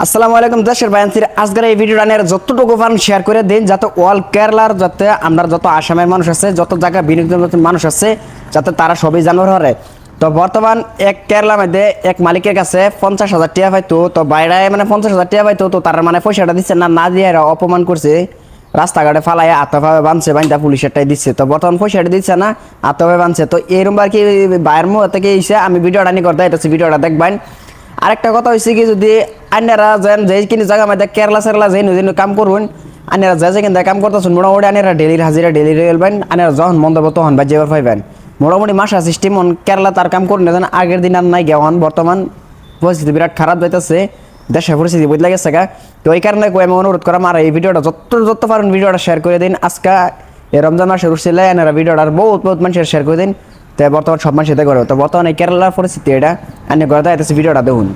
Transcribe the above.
আসসালামু আলাইকুম দেশের বায়ান্তির আজকের এই ভিডিওটা নিয়ে যতটুকু পারেন শেয়ার করে দিন, যাতে অল কেরালার যাতে আমরা যত আসামের মানুষ আছে, যত জায়গায় বিনিয়োগ মানুষ আছে, যাতে তারা সবই জানুয়ার হরে। তো বর্তমান এক কেরালার মধ্যে এক মালিকের কাছে 50,000 টাকা পাইতো, তো বাইরে মানে 50,000 টাকা পাইতো, তো তারা মানে পয়সাটা দিচ্ছে না, না দিয়ে এরা অপমান করছে, রাস্তাঘাটে ফালাইয়া আত্মভাবে বাঁধছে, বান্ধা পুলিশেরটাই দিচ্ছে। তো বর্তমান পয়সাটা দিচ্ছে না, আত্মভাবে বাঁধছে। তো এরকম আর কি বাইরের মুখ থেকে এসে আমি ভিডিওটা নিয়ে করতে, এটা ভিডিওটা দেখবেন। আরেকটা কথা হয়েছে কি, যদি আন্যারা যেন যে কিনে জায়গা মধ্যে কেরালা সেরালা যেন যেন কাম করবেন, আন্যারা যে কিন্তু কাম করতেছেন মোটামুটি আন্যারা ডেলির হাজিরা ডেলি রেলবেন, আন্যারা যখন মন দেবো তখন বা যেবার পাইবেন। মোটামুটি মাসা সিস্টেম কেরালা তার কাম করুন না, আগের দিন আর নাই গেওয়ান। বর্তমান পরিস্থিতি বিরাট খারাপ যাইতেছে, দেশের পরিস্থিতি বদলে গেছে গা। তো এই কারণে আমি অনুরোধ করাম, আর এই ভিডিওটা যত পারেন ভিডিওটা শেয়ার করে দিন। আজকে এই রমজান মাসে উঠছিলে এনারা ভিডিওটা বহুত মানুষের শেয়ার করে দিন। তো বর্তমান সব মানুষ এতে করে। তো বর্তমানে কেরালার পরিস্থিতি এটা আন্য করে ভিডিওটা দেখুন।